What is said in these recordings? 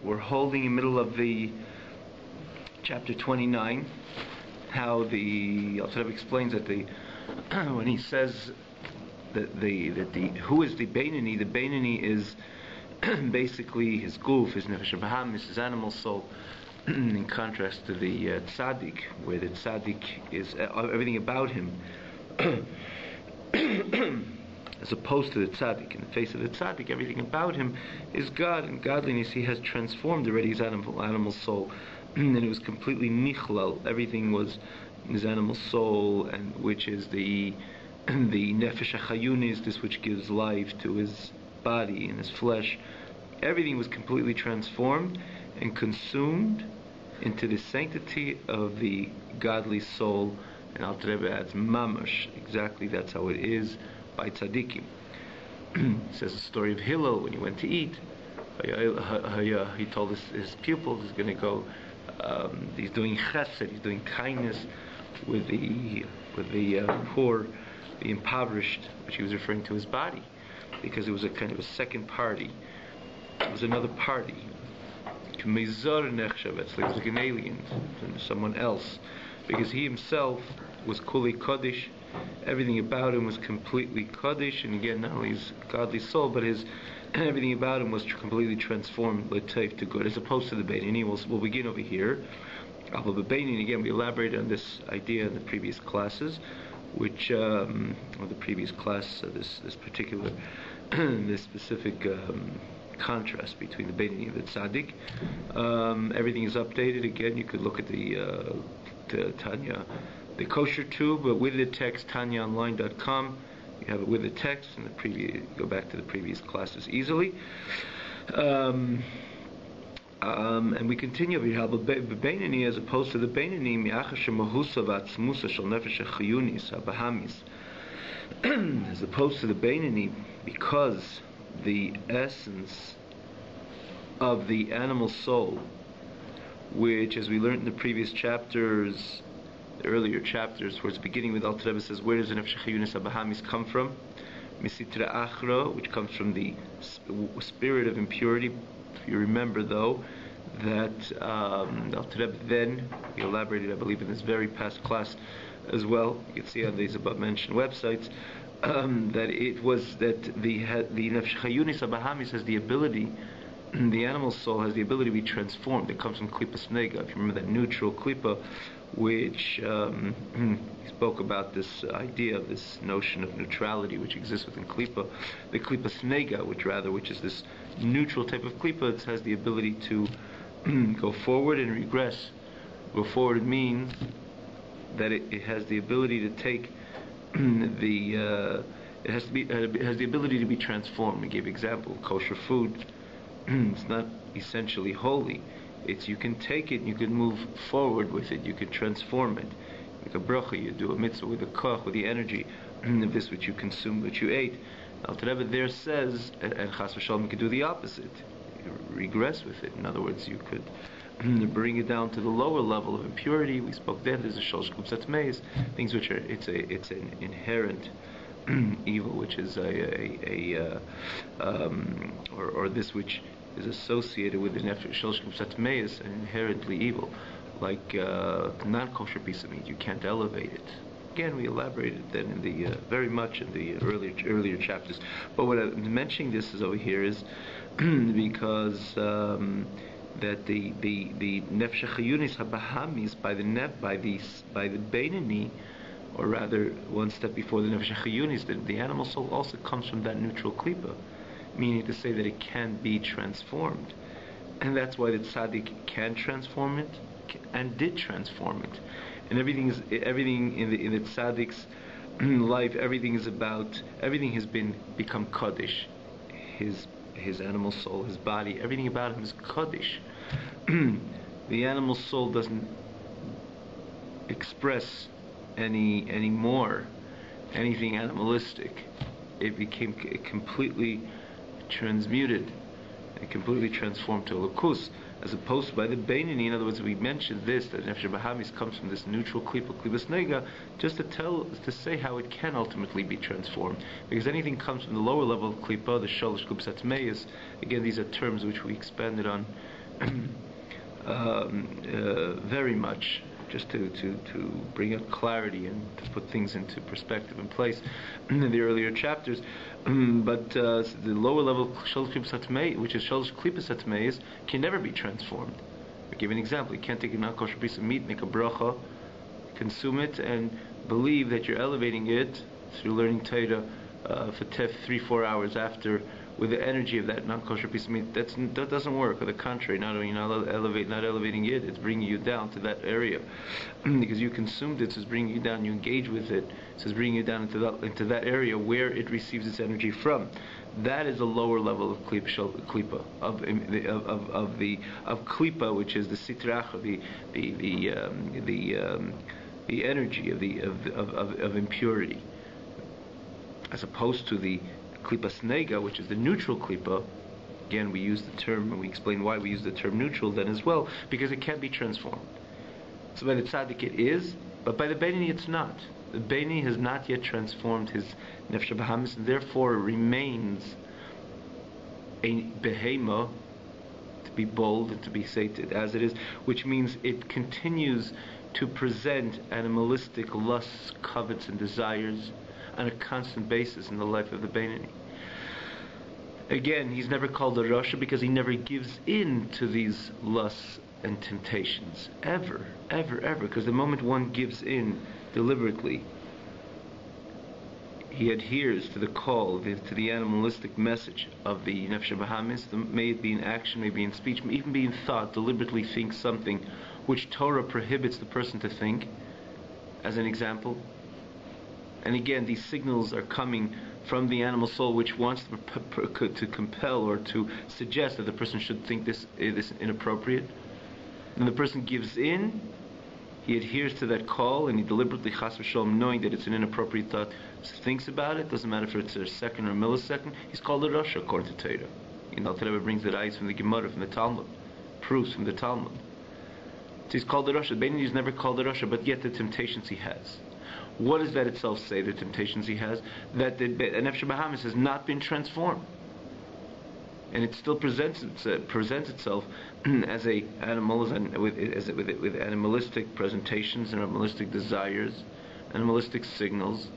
we're holding in the middle of the chapter 29, how the Yoseph explains that when he says that who is the Beinoni? The Beinoni is basically his guf, his nefesh habahamis, his animal soul, in contrast to the tzaddik, where the tzaddik is everything about him, as opposed to the tzaddik. In the face of the tzaddik, everything about him is God and godliness. He has transformed already his animal soul, and it was completely nichlal. Everything was his animal soul, and which is the nefesh hachayunis, this which gives life to his body and his flesh. Everything was completely transformed and consumed into the sanctity of the godly soul. And Alter Rebbe adds mamash, exactly that's how it is by tzaddikim. It says the story of Hillel when he went to eat. He told his pupils he's going to go. He's doing chesed, he's doing kindness with the poor, the impoverished, which he was referring to his body, because it was a kind of a second party. It was another party. It was like an alien, someone else, because he himself was kuli kaddish. Everything about him was completely kaddish, and again, not only his godly soul, but his everything about him was completely transformed l'teif to good, as opposed to the Beinoni. We'll begin over here. The Beinoni, again, we elaborated on this idea in the previous classes, which or the previous class, this particular this specific contrast between the Beinoni and the tzaddik. Everything is updated. Again, you could look at the Tanya, the kosher tube, but with the text, tanyaonline.com. You have it with the text, and go back to the previous classes easily. And we continue over here. Beinoni, as opposed to the Beinoni, as opposed to the Beinoni, because the essence of the animal soul, which, as we learned in the previous chapters, the earlier chapters, towards the beginning, with Alter Rebbe says, where does the nefesh hachayunis habahamis come from? Misitra achra, which comes from the spirit of impurity. If you remember, though, that Alter Rebbe then, he elaborated, I believe, in this very past class as well, you can see on these above mentioned websites, that it was that the nefesh hachayunis habahamis has the ability, the animal soul has the ability to be transformed. It comes from klipas nega. If you remember that neutral klipa, which he spoke about this idea of this notion of neutrality which exists within klipa, the klipas nega, which is this neutral type of klipa, it has the ability to go forward and regress. Go forward means that it has the ability to take it has the ability to be transformed. We gave example, kosher food. It's not essentially holy. It's, you can take it and you can move forward with it. You can transform it. Like a bracha, you do a mitzvah with a koch, with the energy of this which you consumed, which you ate. Alter Rebbe there says, and chas v'shalom, you could do the opposite. You regress with it. In other words, you could bring it down to the lower level of impurity. We spoke then. There's a shalosh kupsat meis, things which are it's an inherent evil, which is or this which is associated with the nefesh shalosh kupsat meis, and inherently evil, like non-kosher piece of meat. You can't elevate it. Again, we elaborated then in the very much in the earlier chapters. But what I'm mentioning this is over here is because that the nefesh hachayunis habahamis by the Beinoni, or rather one step before the nefesh hachayunis, the animal soul also comes from that neutral klipa, meaning to say that it can be transformed, and that's why the tzaddik can transform it and did transform it. And everything in the tzaddik's life, everything has become kaddish. His animal soul, his body, everything about him is kaddish. The animal soul doesn't express anything animalistic. It became completely transmuted and completely transformed to a lakus, as opposed to by the Beinoni. In other words, we mentioned this, that nefesh habahamis comes from this neutral klipa, klipas nega, just to say how it can ultimately be transformed. Because anything comes from the lower level of klipa, the shalosh kupsat meis. Again, these are terms which we expanded on very much, just to bring out clarity and to put things into perspective and place in the earlier chapters. But the lower level Shalosh Klipas HaTamei, which is Shalosh Klipas HaTamei, can never be transformed. I'll give you an example. You can't take a non-kosher piece of meat, make a bracha, consume it, and believe that you're elevating it through learning Torah for 3-4 hours after, with the energy of that non-kosher piece of meat. That doesn't work. On the contrary, not only not elevating it, it's bringing you down to that area because you consumed it. So it's bringing you down. You engage with it. So it's bringing you down into that area where it receives its energy from. That is a lower level of klipa of klipa, which is the sitrach, the energy of impurity, as opposed to the klipa snega, which is the neutral klipa. Again, we use the term, and we explain why we use the term neutral then as well, because it can be transformed. So by the tzaddik it is, but by the Beinoni it's not. The Beinoni has not yet transformed his nefesh bahamis, and therefore remains a behema, to be bold and to be sated as it is, which means it continues to present animalistic lusts, covets, and desires on a constant basis in the life of the Beinoni. Again, he's never called a Rasha because he never gives in to these lusts and temptations. Ever. Because the moment one gives in deliberately, he adheres to the call, to the animalistic message of the Nefesh Bahamis, may it be in action, may it be in speech, may even be in thought, deliberately think something which Torah prohibits the person to think, as an example. And again, these signals are coming from the animal soul, which wants to compel or to suggest that the person should think this inappropriate. And the person gives in, he adheres to that call, and he deliberately, chas v'sholom, knowing that it's an inappropriate thought, thinks about it. Doesn't matter if it's a second or a millisecond. He's called a Rasha according to Torah. Torah brings the ayahs from the Gemara, from the Talmud, proofs from the Talmud. So he's called a Rasha. Beinoni is never called a Rasha, but yet the temptations he has. What does that itself say, the temptations he has? That the Nefesh Bahamis has not been transformed. And it still presents itself as a animal, with animalistic presentations and animalistic desires, animalistic signals,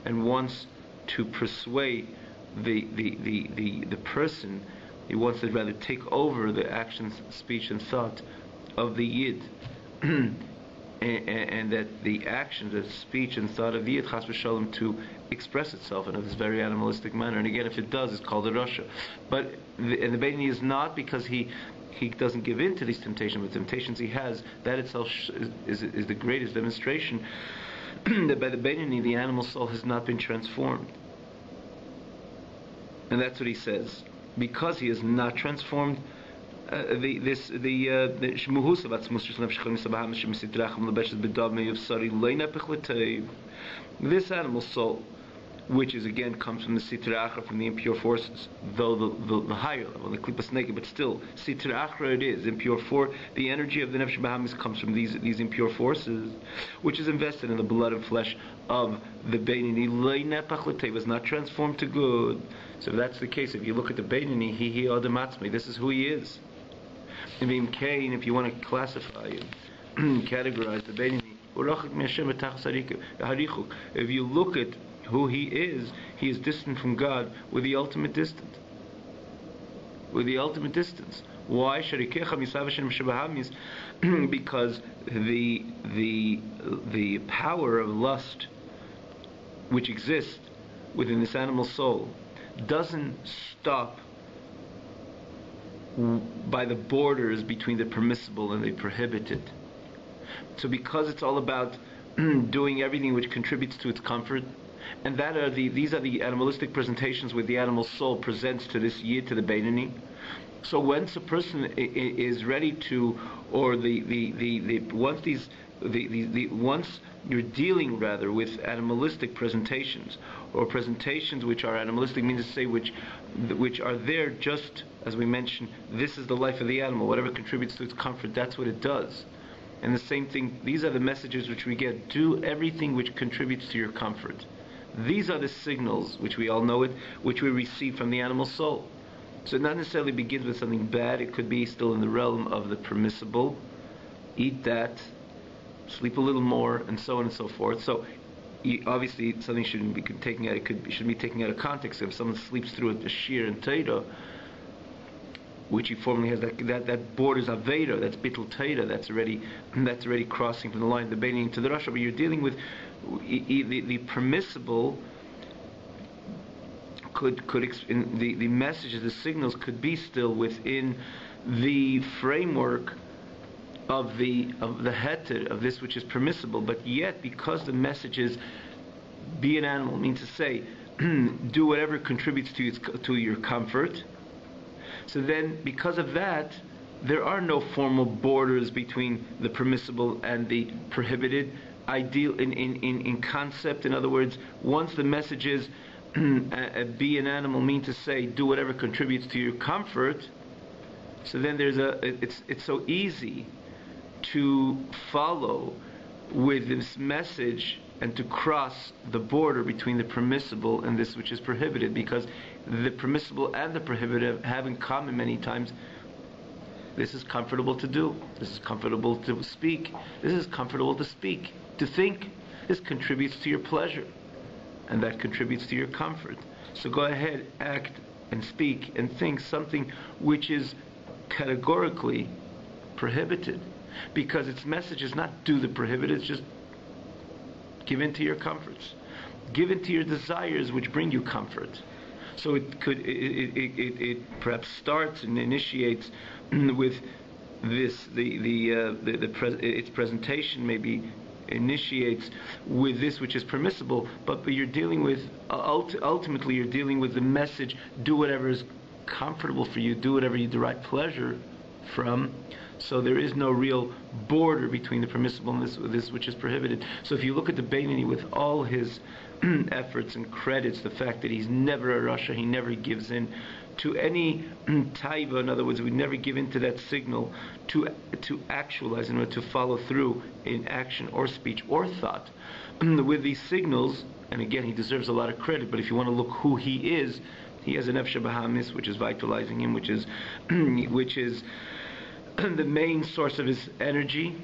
and wants to persuade the person. He wants to rather take over the actions, speech, and thought of the Yid. And that the action, the speech and thought of the Yid, chas v'sholem, to express itself in this very animalistic manner. And again, if it does, it's called a Rasha. But the Beinoni is not, because he doesn't give in to these temptations, but temptations he has, that itself is the greatest demonstration that by the Beinoni, the animal soul has not been transformed. And that's what he says. Because he is not transformed, this animal soul, which is again comes from the sitra achra, from the impure forces, though the higher level, the klipas nega, but still sitra achra it is impure the energy of the nefesh bahamis comes from these impure forces, which is invested in the blood and flesh of the Beinoni. Was not transformed to good. So if that's the case, if you look at the Beinoni, he adamatzmi, this is who he is. If you want to classify and categorize the Beinoni, if you look at who he is distant from God with the ultimate distance. Why? Because the power of lust which exists within this animal soul doesn't stop by the borders between the permissible and the prohibited. So because it's all about doing everything which contributes to its comfort, and these are the animalistic presentations where the animal soul presents to this Yid, to the Beinoni. So once a person is ready to, or once you're dealing rather with animalistic presentations, or presentations which are animalistic, means to say which are there just as we mentioned, this is the life of the animal, whatever contributes to its comfort, that's what it does. And the same thing, these are the messages which we get, do everything which contributes to your comfort. These are the signals which we all know it, which we receive from the animal soul. So it not necessarily begins with something bad. It could be still in the realm of the permissible. Eat that, sleep a little more, and so on and so forth. So obviously something shouldn't be taken out. Shouldn't be taken out of context. If someone sleeps through a shir and Torah, which he formally has, that borders Aveda, that's bittul Torah, that's already crossing from the line of the Beinoni to the Rasha. But you're dealing with the permissible. The messages, the signals could be still within the framework of the heter, of this which is permissible, but yet because the messages be an animal, mean to say do whatever contributes to your comfort. So then, because of that, there are no formal borders between the permissible and the prohibited. Ideal in concept. In other words, once the messages be an animal, mean to say do whatever contributes to your comfort. So then it's so easy to follow with this message and to cross the border between the permissible and this which is prohibited, because the permissible and the prohibited have in common many times: this is comfortable to do, this is comfortable to speak, this is comfortable to speak, to think, this contributes to your pleasure, and that contributes to your comfort. So go ahead, act and speak and think something which is categorically prohibited, because its message is not do the prohibited, it's just give in to your comforts, give in to your desires which bring you comfort. So it perhaps starts and initiates with this, its presentation maybe initiates with this which is permissible, but you're dealing with ultimately you're dealing with the message: do whatever is comfortable for you, do whatever you derive pleasure from. So there is no real border between the permissible and this which is prohibited. So if you look at the Beinoni with all his efforts and credits, the fact that he's never a rasha, he never gives in to any taiva, in other words, we never give in to that signal to actualize and to follow through in action or speech or thought with these signals. And again, he deserves a lot of credit, but if you want to look who he is, he has an nefesh bahamis, which is vitalizing him, which is the main source of his energy.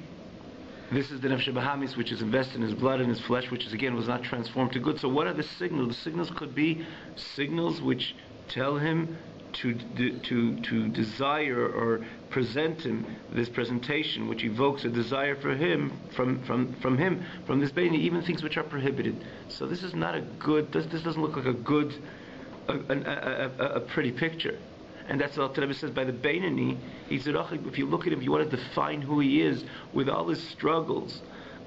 This is the nefesh bahamis, which is invested in his blood and his flesh, which is again was not transformed to good. So what are the signals? The signals could be signals which tell him to desire or present him this presentation, which evokes a desire for him from this Beinoni, even things which are prohibited. So this is not a good. This doesn't look like a good, a pretty picture. And that's what Rebbe says by the Beinoni. He's if you look at him, if you want to define who he is with all his struggles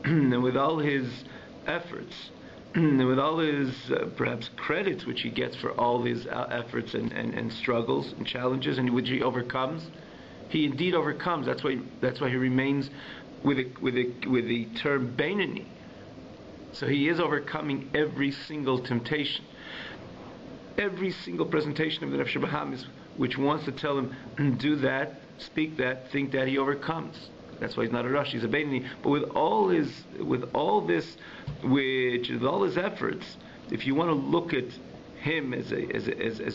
and with all his efforts and with all his perhaps credits which he gets for all his efforts and struggles and challenges, and which he overcomes, he indeed overcomes. That's why he remains with the term Beinoni. So he is overcoming every single temptation, every single presentation of the nefesh bahamis, which wants to tell him do that, speak that, think that, he overcomes. That's why he's not a Rashi, he's a Beinoni. But with all his efforts, if you want to look at him as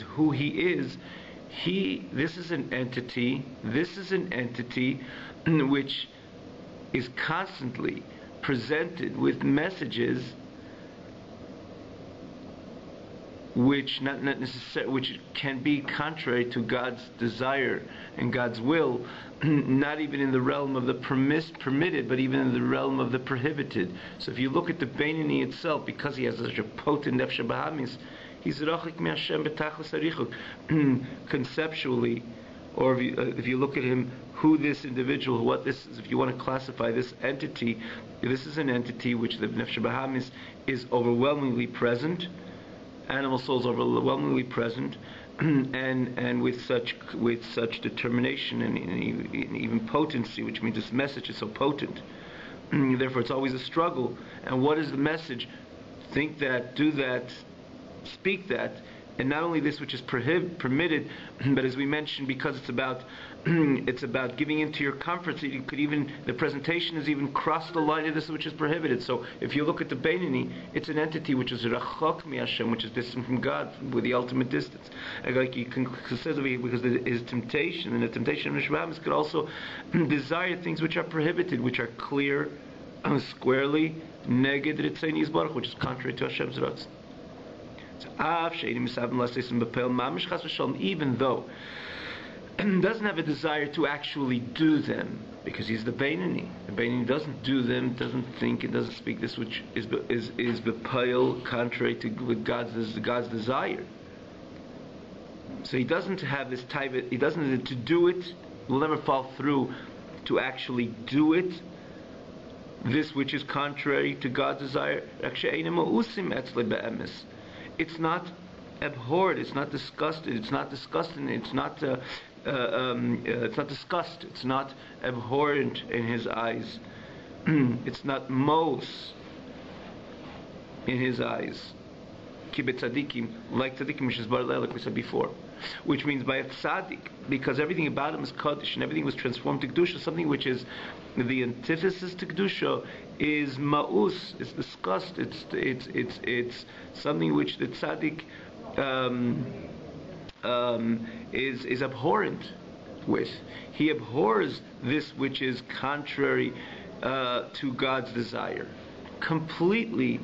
who he is, this is an entity which is constantly presented with messages which which can be contrary to God's desire and God's will, not even in the realm of the permitted, but even in the realm of the prohibited. So if you look at the Beinoni itself, because he has such a potent nefesh bahamis, he's rachik mi Hashem b'tachlis harichuk. Conceptually, or if you look at him, who this individual, what this is, if you want to classify this entity, this is an entity which the nefesh bahamis is overwhelmingly present. Animal souls overwhelmingly present, and with such determination and even potency, which means this message is so potent. Therefore, it's always a struggle. And what is the message? Think that, do that, speak that. And not only this which is permitted, but as we mentioned, because it's about giving into your comfort. So you could even, the presentation is even cross the line of this which is prohibited. So if you look at the Beinani, it's an entity which is rachok mi Hashem, which is distant from God, with the ultimate distance. And like you can consider, because there is temptation, and the temptation of Mishramis could also desire things which are prohibited, which are clear, squarely neged Ritzei Yisbarach, which is contrary to Hashem's Ratzon. Even though doesn't have a desire to actually do them, because he's the Beinani. The Beinani doesn't do them, doesn't think, and doesn't speak this which is b'peil, contrary to God's desire. So he doesn't have this type of, he doesn't to do it, will never fall through to actually do it, this which is contrary to God's desire. It's not abhorred, it's not disgusted, it's not disgusting, it's not disgust, it's not abhorrent in his eyes. It's not mos in his eyes. Kibet tzadikim, like tzadikim, which is like we said before. Which means by a tzaddik, because everything about him is kaddish and everything was transformed to kedusha, something which is the antithesis to kedusha is ma'us, it's disgust, it's something which the tzaddik is abhorrent with. He abhors this which is contrary to God's desire. Completely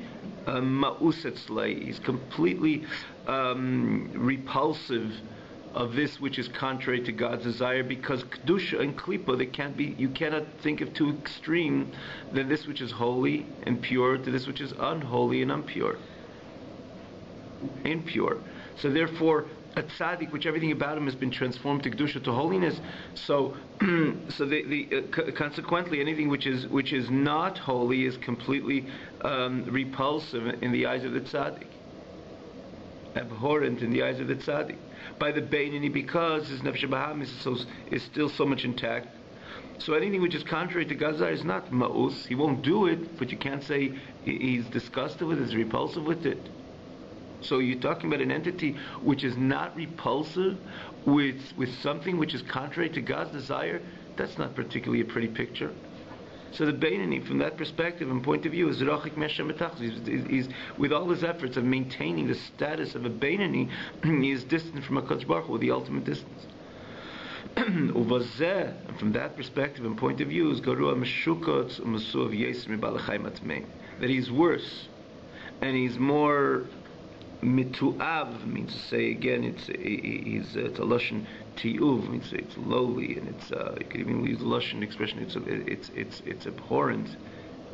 ma'us etzlei. He's completely repulsive of this which is contrary to God's desire, because kedusha and klipa, you cannot think of too extreme than this which is holy and pure to this which is unholy and impure. So therefore, a tzaddik, which everything about him has been transformed to kedusha, to holiness. So consequently, anything which is not holy is completely repulsive in the eyes of the tzaddik, abhorrent in the eyes of the tzaddik. By the Beinani, because his nefesh b'ham is still so much intact. So anything which is contrary to God's desire is not ma'us. He won't do it, but you can't say he's disgusted with it, he's repulsive with it. So you're talking about an entity which is not repulsive with something which is contrary to God's desire. That's not particularly a pretty picture. So the Beinani, from that perspective and point of view, is rachik meshem betach. He's with all his efforts of maintaining the status of a Beinani, he is distant from HaKadosh Baruch Hu, with the ultimate distance. And from that perspective and point of view, is garua meshukot u'masuv Yoseph mibalachai matmei. That he's worse, and he's more mituav, means to say again, it's a lashon tiuv, means it's lowly, and it's you could even use the lashon expression. It's abhorrent.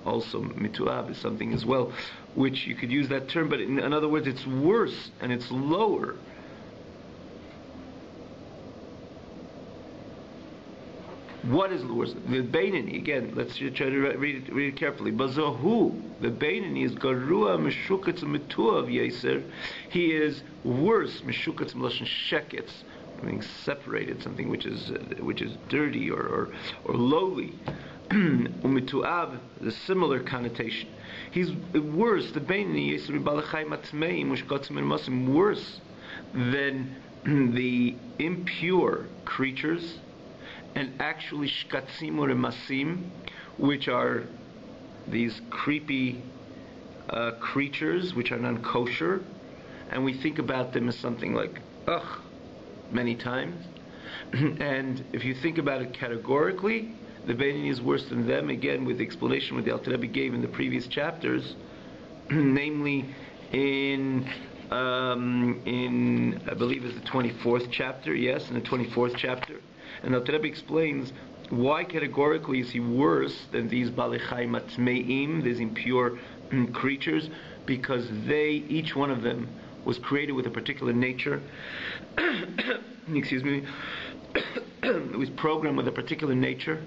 Also, mituav is something as well, which you could use that term, but in other words, it's worse and it's lower. What is the worst? The Beinani, again, let's try to read it carefully. Bazahu, the Beinani is garua meshukatz mituav Yosef. He is worse, meshukatz mlashon sheketz, something separated, something which is dirty or lowly. Umituav, the similar connotation. He's worse. The Beinani Yosef balachai matmeim ushkatzim and masim, worse than the impure creatures. And actually shkatzim or masim, which are these creepy creatures which are non-kosher, and we think about them as something like many times. And if you think about it categorically, the Beinani is worse than them, again with the explanation what the Alter Rebbe gave in the previous chapters, namely in I believe it's the 24th chapter, yes, in the 24th chapter. And the Rebbe explains why categorically is he worse than these balechai matmeim, these impure creatures, because each one of them was created with a particular nature. Excuse me. It was programmed with a particular nature,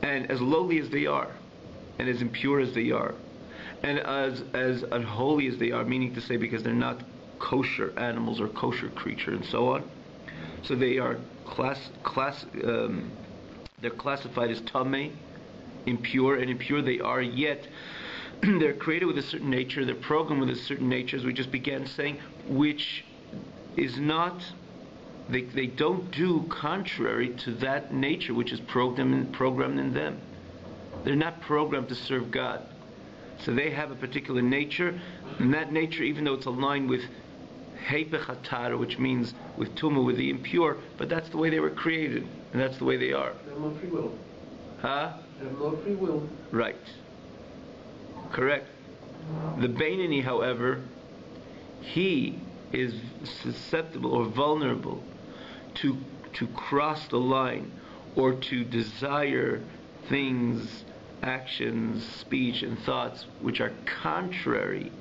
and as lowly as they are, and as impure as they are, and as unholy as they are, meaning to say because they're not kosher animals or kosher creature and so on. So they are they're classified as tamei, impure, and impure they are, yet They're created with a certain nature, they're programmed with a certain nature, as we just began saying, which is not, they don't do contrary to that nature which is programmed in them. They're not programmed to serve God. So they have a particular nature, and that nature, even though it's aligned with Heipech HaTara, which means with Tumah, with the impure, but that's the way they were created, and that's the way they are. They have no free will. Huh? They have no free will. Right. Correct. The Beinoni, however, he is susceptible or vulnerable to cross the line or to desire things, actions, speech, and thoughts which are contrary,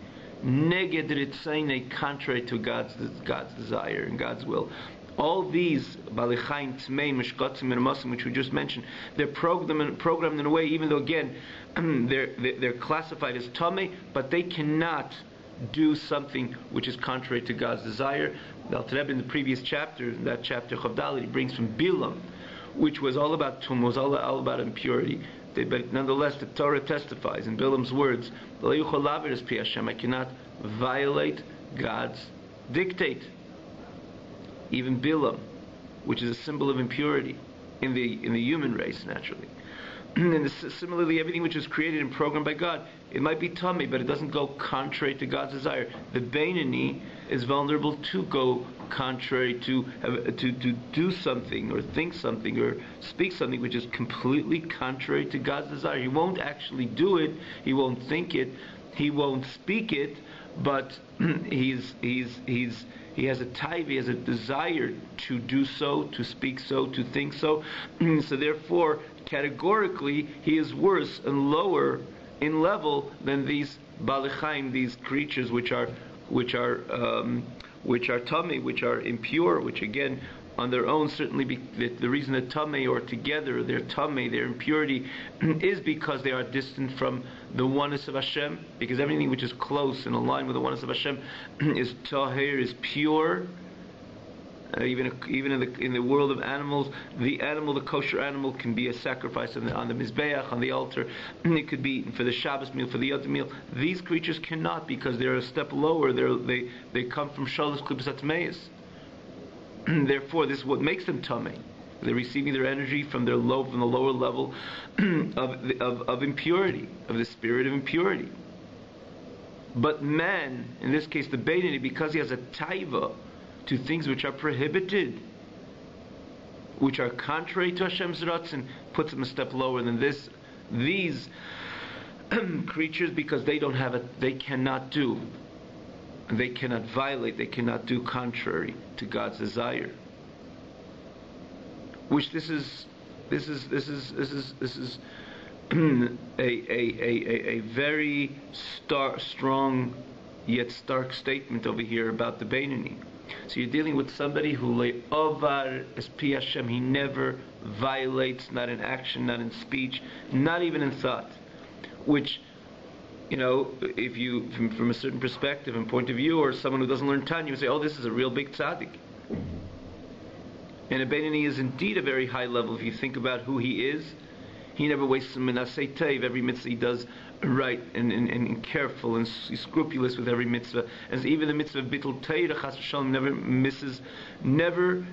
neged ritzayne, contrary to God's desire and God's will. All these balichaim, tmei, mishkatzim, and masim, which we just mentioned, they're programmed in a way, even though again they're classified as tamei, but they cannot do something which is contrary to God's desire. The Alter Rebbe in the previous chapter, in that chapter Chavdalit, he brings from Bilam, which was all about tumah, was all about impurity. But nonetheless, the Torah testifies in Bilam's words, I cannot violate God's dictate. Even Bilam, which is a symbol of impurity in the human race, naturally. And similarly, everything which is created and programmed by God, it might be tummy, but it doesn't go contrary to God's desire. The Beinoni is vulnerable to go contrary to do something or think something or speak something which is completely contrary to God's desire. He won't actually do it. He won't think it. He won't speak it. But he has a taiva, he has a desire to do so, to speak so, to think so. So therefore, categorically, he is worse and lower in level than these balichaim, these creatures which are tummy, which are impure, which again, on their own, certainly the reason that tummy or together, their tummy, their impurity, is because they are distant from the oneness of Hashem, because everything which is close and aligned with the oneness of Hashem is tahir, is pure. Even in the world of animals, the kosher animal can be a sacrifice on the mizbeach, on the altar. It could be for the Shabbos meal, for the other meal. These creatures cannot, because they're a step lower. They come from shalosh klipos atmeis. Therefore, this is what makes them tamei. They're receiving their energy from the lower level of impurity, of the spirit of impurity. But man, in this case the Beinoni, because he has a taiva to things which are prohibited, which are contrary to Hashem's ratzon, puts him a step lower than this. These creatures, because they cannot do, they cannot violate, they cannot do contrary to God's desire. Which this is a very strong yet stark statement over here about the Beinoni. So you're dealing with somebody who le'ovar es pi Hashem, he never violates, not in action, not in speech, not even in thought. Which, if you, from a certain perspective and point of view, or someone who doesn't learn Tanya, you say, oh, this is a real big tzaddik. And a Beinoni is indeed a very high level if you think about who he is. He never wastes a menaseh teiv. Every mitzvah he does right and careful and scrupulous with every mitzvah. As even the mitzvah of bittul teirah chas v'shalom never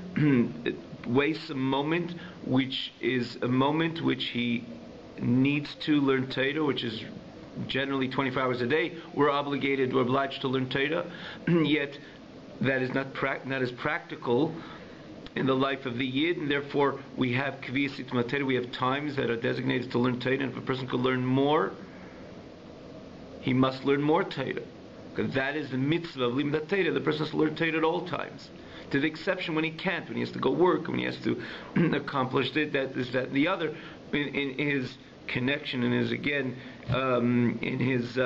wastes a moment which is a moment which he needs to learn Torah, which is generally 24 hours a day. We're obliged to learn Torah. Yet that is not as practical in the life of the Yid, and therefore we have kviyas itma Torah. We have times that are designated to learn Torah, and if a person could learn more, he must learn more Torah, because that is the mitzvah of limdat Torah. The person has to learn Torah at all times, to the exception when he can't, when he has to go work, when he has to accomplish this, that, and the other, in his connection, and his in his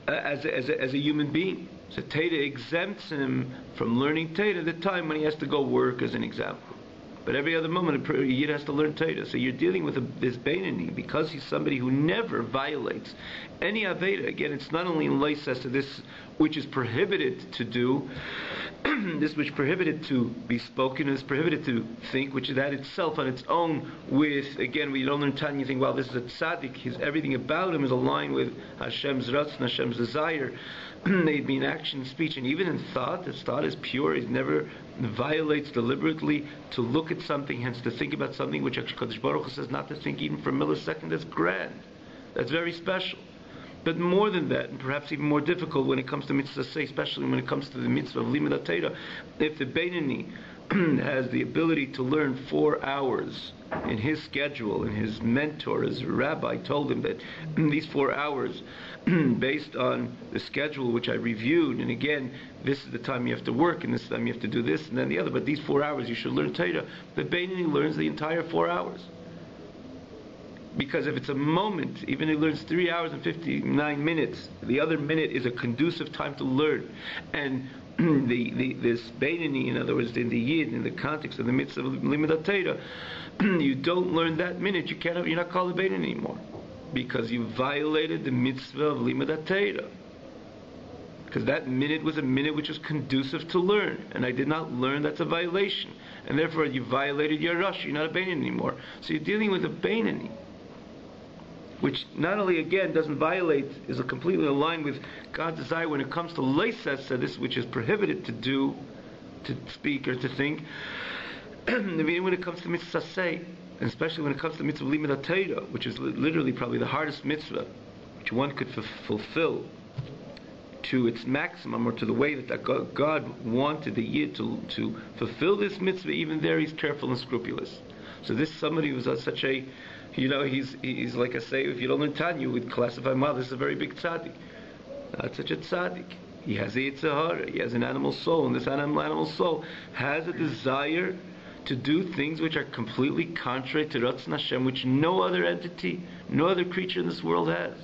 as a human being. So Torah exempts him from learning Torah the time when he has to go work, as an example. But every other moment, a Yid has to learn Torah. So you're dealing with this Beinoni, because he's somebody who never violates any Aveda. Again, it's not only in license to this which is prohibited to do, this which prohibited to be spoken is prohibited to think, which is that itself on its own with, again, we don't learn Tanya, you think, wow, this is a tzaddik, everything about him is aligned with Hashem's ratzon, Hashem's desire. They'd be in action, speech, and even in thought. His thought is pure. He never violates deliberately to look at something, hence to think about something, which Kadosh Baruch Hu says not to think even for a millisecond. That's grand. That's very special. But more than that, and perhaps even more difficult when it comes to mitzvah say, especially when it comes to the mitzvah of limud Torah, if the Beinani has the ability to learn 4 hours in his schedule, and his mentor, his rabbi, told him that these 4 hours, based on the schedule which I reviewed, and again, this is the time you have to work, and this time you have to do this, and then the other, but these 4 hours you should learn Torah, the Beinani learns the entire 4 hours. Because if it's a moment, even if he learns 3 hours and 59 minutes, the other minute is a conducive time to learn. And this Beinani, in other words, in the Yid, in the context of the mitzvah of limud Torah, you don't learn that minute, you're not called a Beinani anymore. Because you violated the mitzvah of limud Torah. Because that minute was a minute which was conducive to learn. And I did not learn, that's a violation. And therefore you violated your rush, you're not a Beinani anymore. So you're dealing with a Beinani, which not only, again, doesn't violate, is completely aligned with God's desire when it comes to leisesa, this which is prohibited to do, to speak or to think. When it comes to mitzvah say, and especially when it comes to mitzvah limud Torah, which is literally probably the hardest mitzvah, which one could fulfill to its maximum, or to the way that God wanted the Yid to fulfill this mitzvah, even there he's careful and scrupulous. So this somebody who's such a, he's like I say, if you don't learn Tanya, you would classify him, this is a very big tzaddik. Not such a tzaddik. He has a yitzhahara, he has an animal soul, and this animal soul has a desire to do things which are completely contrary to Ratzon Hashem, which no other entity, no other creature in this world has.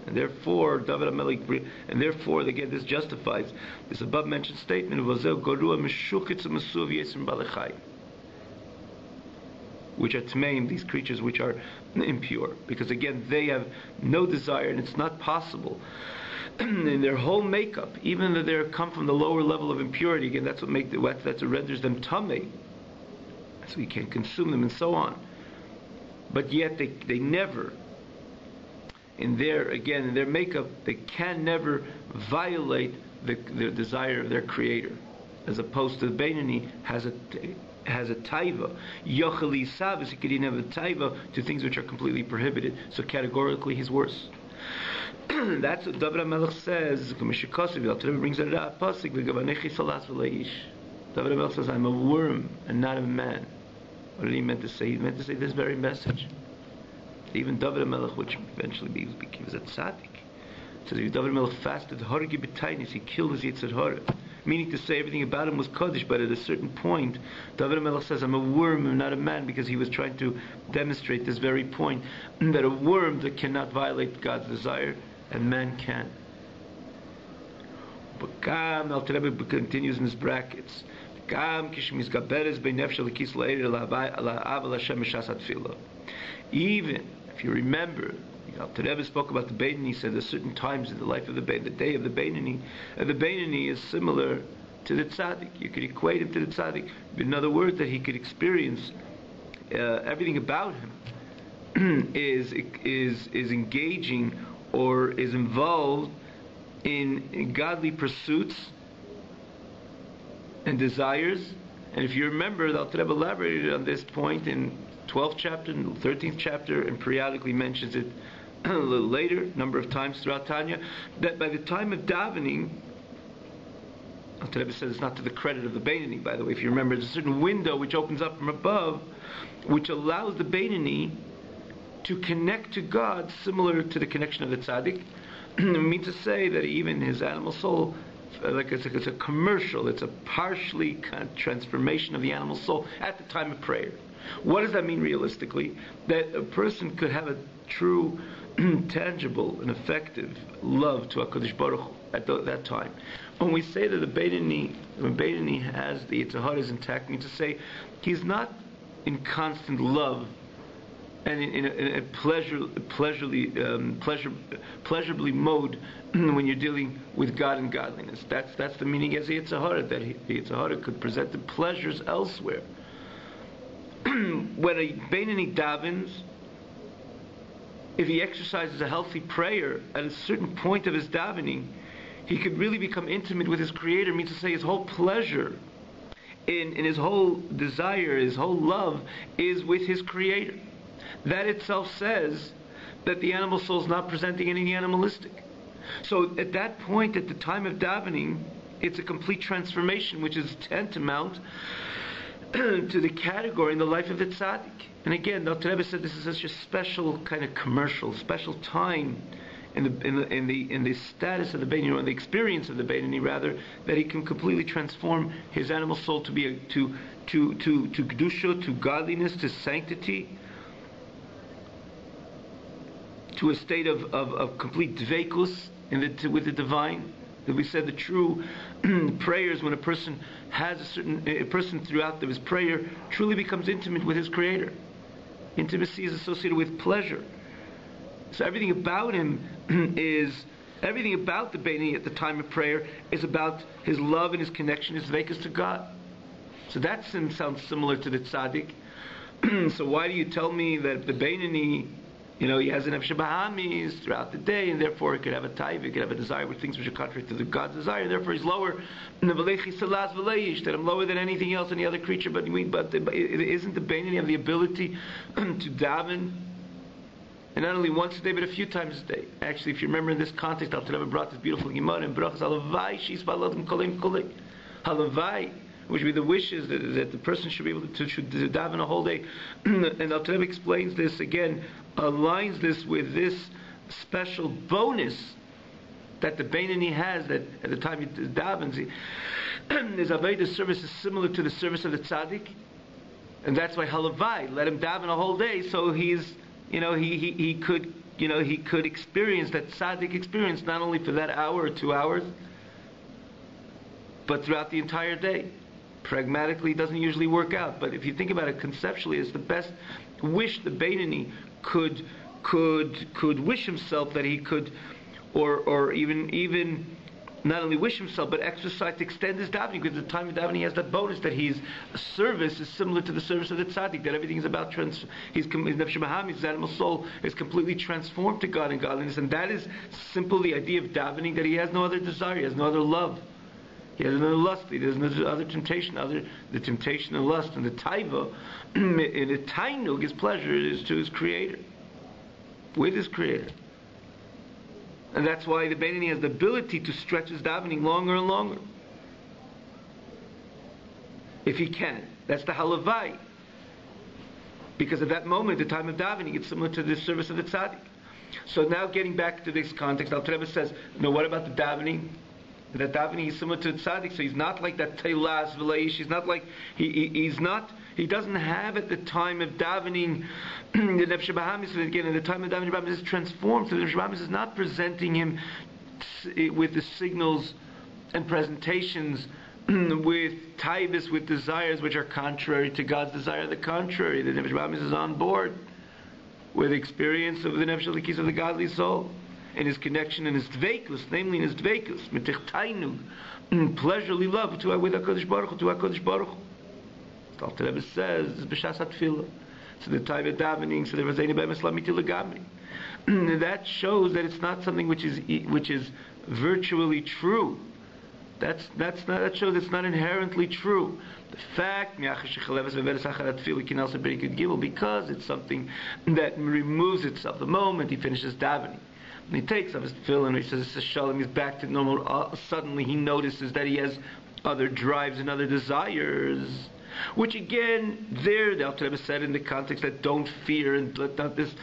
And therefore, David HaMelech, and therefore, again, this justifies this above-mentioned statement of Ozel Gorua Meshukitz Mesuv Yesrim Balechai, which are tmeim, these creatures which are impure, because again they have no desire, and it's not possible in their whole makeup, even though they come from the lower level of impurity. Again, that's what renders them tamei, so you can't consume them and so on. But yet they never, in their makeup, they can never violate the desire of their Creator, as opposed to the Beinani has a taiva. Yochel Yisav, he could even have a taiva to things which are completely prohibited. So categorically, he's worse. That's what David HaMelech says. David brings it up. David HaMelech says, I'm a worm and not a man. What did he meant to say? He meant to say this very message. Even David HaMelech, which eventually becomes a tzaddik, says if David HaMelech fasted, he killed his Yetzer Hara. Meaning to say everything about him was Kodesh, but at a certain point, David HaMelech says, I'm a worm and not a man, because he was trying to demonstrate this very point, that a worm that cannot violate God's desire, and man can. But Rebbe continues in his brackets. Even if you remember, the Rebbe spoke about the Beinani. He said there's certain times in the life of the Beinani, the day of the Beinani. The Beinani is similar to the tzaddik. You could equate him to the tzaddik. In other words, that he could experience everything about him is engaging or is involved in godly pursuits and desires. And if you remember, the Alter Rebbe elaborated on this point in 12th chapter and 13th chapter, and periodically mentions it a little later, a number of times throughout Tanya, that by the time of davening, Alter Rebbe says it's not to the credit of the Beinani, by the way. If you remember, there's a certain window which opens up from above, which allows the Beinani to connect to God, similar to the connection of the tzaddik. It means to say that even his animal soul, like it's a commercial, it's a partially transformation of the animal soul at the time of prayer. What does that mean realistically? That a person could have a true, tangible, and effective love to HaKadosh Baruch Hu at that time. When we say that when Beinani has the Yitzhahara is intact, means to say he's not in constant love and in a pleasurably mode when you're dealing with God and godliness. That's the meaning as the Yetzer Hara, that the Yetzer Hara could present the pleasures elsewhere. When a Beinoni davens, if he exercises a healthy prayer at a certain point of his davening, he could really become intimate with his Creator. Means to say, his whole pleasure, in his whole desire, his whole love, is with his Creator. That itself says that the animal soul is not presenting anything animalistic. So at that point, at the time of davening, it's a complete transformation, which is tantamount to the category in the life of the tzaddik. And again, the Rebbe said this is such a special kind of commercial, special time in the status of the Beinoni, or in the experience of the Beinoni rather, that he can completely transform his animal soul to be to kedusha, to godliness, to sanctity, to a state of complete dveikus with the divine. That we said the true prayers, when a person throughout his prayer truly becomes intimate with his Creator. Intimacy is associated with pleasure. So everything about him everything about the Beinoni at the time of prayer is about his love and his connection, his dveikus to God. So that sounds similar to the tzaddik. So why do you tell me that the Beinoni, he has an nefesh bahamis throughout the day, and therefore he could have a taiva, he could have a desire with things which are contrary to the God's desire, and therefore he's lower. That I'm lower than anything else, any other creature. But isn't the Beinoni have the ability to daven, and not only once a day, but a few times a day? Actually, if you remember in this context, Al Rebbe brought this beautiful Gemara in Brachas Halavai Shis Baladim Kolim Kolik. Halavai, which would be the wishes that the person should be able to daven a whole day. And Al Rebbe explains this again, aligns this with this special bonus that the Beinoni has, that at the time he davens, his Avodah service is similar to the service of the tzaddik, and that's why Halavai, let him daven a whole day, so he's, he could experience that tzaddik experience, not only for that hour or 2 hours, but throughout the entire day. Pragmatically, it doesn't usually work out, but if you think about it conceptually, it's the best wish the Beinoni could wish himself, that he could, or even not only wish himself, but exercise to extend his davening, because at the time of davening he has that bonus that his service is similar to the service of the tzaddik, that everything is about his nefesh bahamis, his animal soul is completely transformed to God and godliness, and that is simply the idea of davening, that he has no other desire, he has no other love. He has another lust. He has another other temptation. The temptation and lust and the taiva, in the tainug, his pleasure is to his Creator, with his Creator, and that's why the Beinoni has the ability to stretch his davening longer and longer, if he can. That's the halavai, because at that moment, the time of davening, it's similar to the service of the tzaddik. So now, getting back to this context, Al Rebbe says, what about the davening? That davening is similar to tzaddik, so he's not like that teilas v'leish. He's not like he doesn't have at the time of davening the nefesh bahamis. Again, at the time of davening, the is transformed. So the nefesh bahamis is not presenting him with the signals and presentations with taivas, with desires which are contrary to God's desire. The contrary, the nefesh bahamis is on board with experience of the nefesh alikis of the godly soul, in his connection, in his dveikus, namely in his dveikus, mitich tainug, pleasurely love with HaKadosh Baruch Hu, to HaKadosh Baruch Hu. Al Rebbe says, it's b'shas hatfilah. So the time of davening, so there was any b'emes lamiti legamri. That shows that it's not something which is virtually true. That shows it's not inherently true. The fact, because it's something that removes itself the moment he finishes davening. And he takes off his tefillin, and he says, it's a shalom, he's back to normal. Suddenly he notices that he has other drives and other desires, which again, the Alter Rebbe said in the context that don't fear and let not this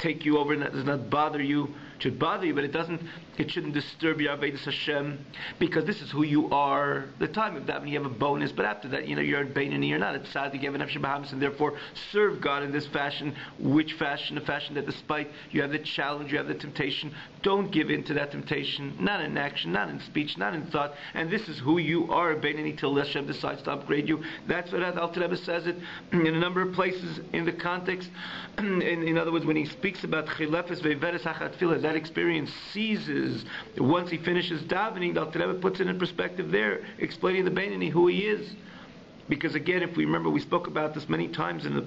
take you over and that does not bother you. It should bother you, but it shouldn't disturb your Avodas Hashem, because this is who you are. The time of davening, you have a bonus, but after that, you're at Beinani, you're not at Tzaddik, you have an Nefesh Bahamis, and therefore serve God in this fashion. Which fashion? A fashion that despite you have the challenge, you have the temptation, don't give in to that temptation, not in action, not in speech, not in thought, and this is who you are, Beinani, till Hashem decides to upgrade you. That's what Alter Rebbe says it in a number of places in the context. In other words, when he speaks about Chilefes Ve'veres Hachat Tefillah, that experience ceases once he finishes davening. The Alter Rebbe puts it in perspective there, explaining the Beinani, who he is. Because again, if we remember, we spoke about this many times in the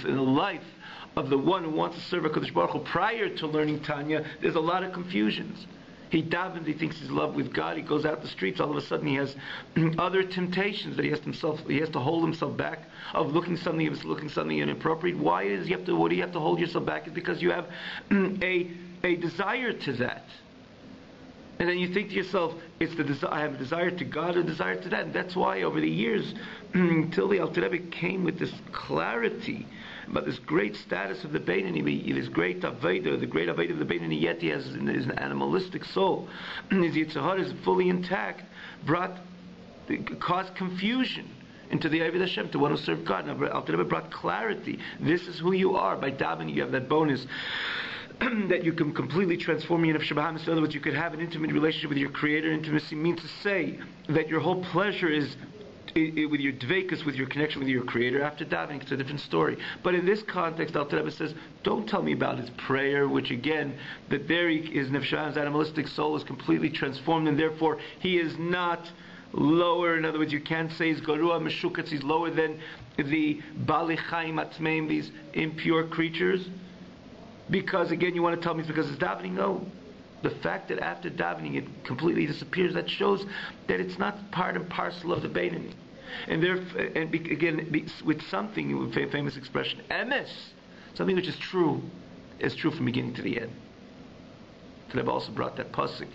life of the one who wants to serve HaKadosh Baruch Hu prior to learning Tanya. There's a lot of confusions. He davens, he thinks he's in love with God, he goes out the streets, all of a sudden he has other temptations that he has to hold himself back of looking something inappropriate. What do you have to hold yourself back? It's because you have a desire to that. And then you think to yourself, I have a desire to God, a desire to that. And that's why over the years, until the Alter Rebbe came with this clarity about this great status of the Beinani, this great Aveda, the great Aveda of the Beinani, yet he has his animalistic soul, his Yitzhahar is fully intact, caused confusion into the Avodah Hashem, to one who served God. Now, Alter Rebbe brought clarity. This is who you are. By davening, you have that bonus that you can completely transform your Nefesh Bahamis. In other words, you could have an intimate relationship with your Creator. Intimacy means to say that your whole pleasure is with your dveikus, with your connection with your Creator. After davening, it's a different story. But in this context, Alter Rebbe says, don't tell me about his prayer, which again, that there his Nefesh Bahamis, animalistic soul, is completely transformed, and therefore he is not lower. In other words, you can't say he's Garua Meshukatz, he's lower than the Bali Chaim Atzmeim, these impure creatures. Because again, you want to tell me it's because it's davening? No. The fact that after davening it completely disappears, that shows that it's not part and parcel of the Beinani. With something, with a famous expression, emes, something which is true from beginning to the end. The Rebbe also brought that pasuk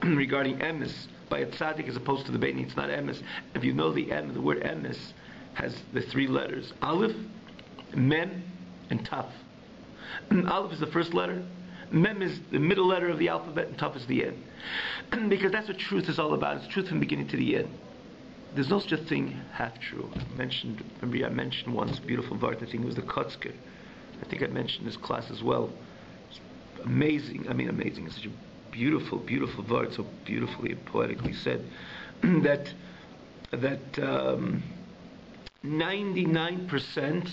regarding emes by a tzaddik as opposed to the Beinani. It's not emes. If you know the word emes has the three letters aleph, mem, and taf. Aleph is the first letter, Mem is the middle letter of the alphabet, and Taf is the end. Because that's what truth is all about. It's truth from beginning to the end. There's no such a thing half true. I mentioned once beautiful vart. I think it was the Kotzker. I think I mentioned this class as well. It's amazing. Amazing. It's such a beautiful, beautiful vart, so beautifully and poetically said that 99%.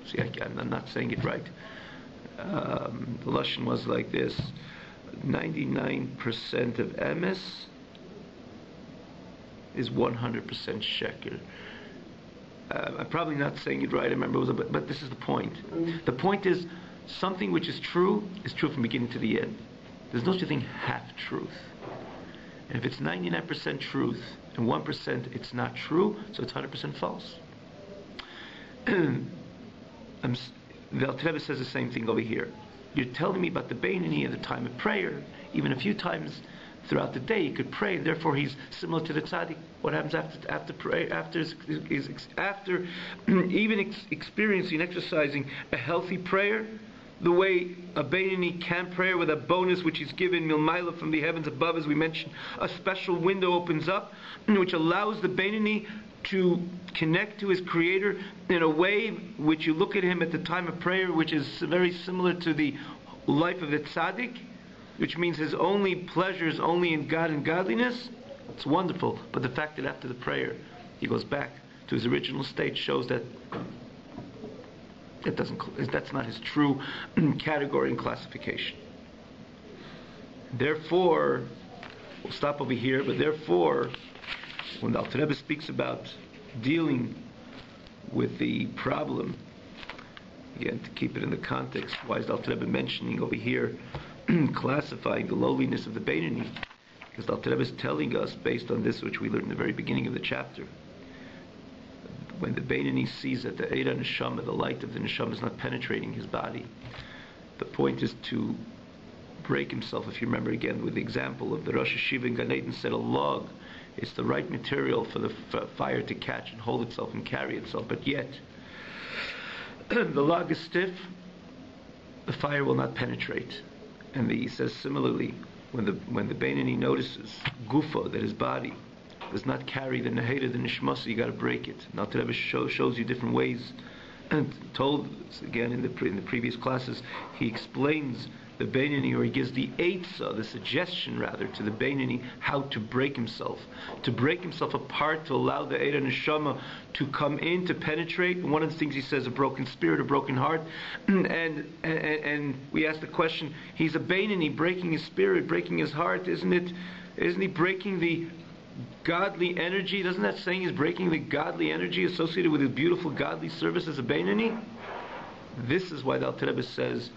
See, I'm not saying it right. The Lashon was like this: 99% of emes is 100% sheker. I'm probably not saying it right. I remember, but this is the point. The point is, something which is true from beginning to the end. There's no such thing half truth. And if it's 99% truth and 1% it's not true, so it's 100% false. The Alter Rebbe says the same thing over here. You're telling me about the Beinani at the time of prayer. Even a few times throughout the day, he could pray, and therefore he's similar to the tzaddik. What happens after prayer? After even experiencing, exercising a healthy prayer, the way a Beinani can pray with a bonus which is given milmaila from the heavens above, as we mentioned, a special window opens up, which allows the Beinani to connect to his Creator in a way which you look at him at the time of prayer, which is very similar to the life of the tzaddik, which means his only pleasure is only in God and godliness. It's wonderful, but the fact that after the prayer he goes back to his original state shows that that's not his true category and classification. Therefore, we'll stop over here, but therefore, when the Alter Rebbe speaks about dealing with the problem, again, to keep it in the context, why is the Alter Rebbe mentioning over here, classifying the lowliness of the Beinani? Because the Alter Rebbe is telling us, based on this which we learned in the very beginning of the chapter, when the Beinani sees that the Eira Neshama, the light of the Neshama, is not penetrating his body, the point is to break himself. If you remember again with the example of the Rosh Hashiva in Gan Eden said a log, it's the right material for the fire to catch and hold itself and carry itself, but yet the log is stiff, the fire will not penetrate. And he says similarly, when the Beinoni notices Gufo, that his body does not carry the Neheda, the Nishmasa, you got to break it. Now the Rebbe shows you different ways, and told again in the previous classes, he explains the Beinoni, or he gives the Eitzah, the suggestion rather, to the Beinoni how to break himself apart, to allow the Eira Neshama to come in, to penetrate. And one of the things he says, a broken spirit, a broken heart, and we ask the question, he's a Beinoni, breaking his spirit, breaking his heart, isn't he breaking the godly energy? Doesn't that saying he's breaking the godly energy associated with his beautiful godly service as a Beinoni? This is why the Alter Rebbe says,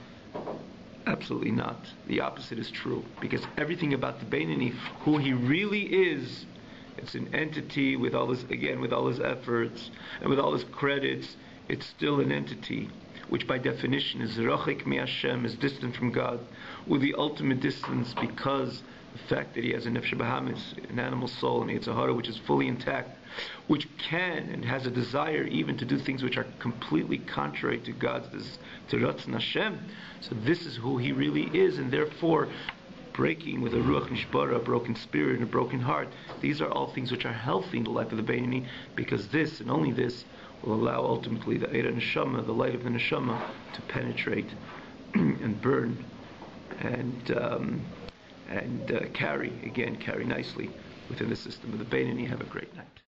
absolutely not. The opposite is true, because everything about the Beinoni, who he really is, it's an entity with all his efforts and with all his credits. It's still an entity which by definition is rachik mi Hashem, is distant from God, with the ultimate distance, because the fact that he has a nefesh bahamis, an animal soul, and he has a heart which is fully intact, which can and has a desire even to do things which are completely contrary to God's, to Ratzon Hashem. So this is who he really is, and therefore breaking with a ruach nishbara, a broken spirit and a broken heart, these are all things which are healthy in the life of the Beinoni, because this and only this will allow ultimately the Eira Neshama, the light of the Neshama, to penetrate and burn and carry nicely within the system of the Beinoni. Have a great night.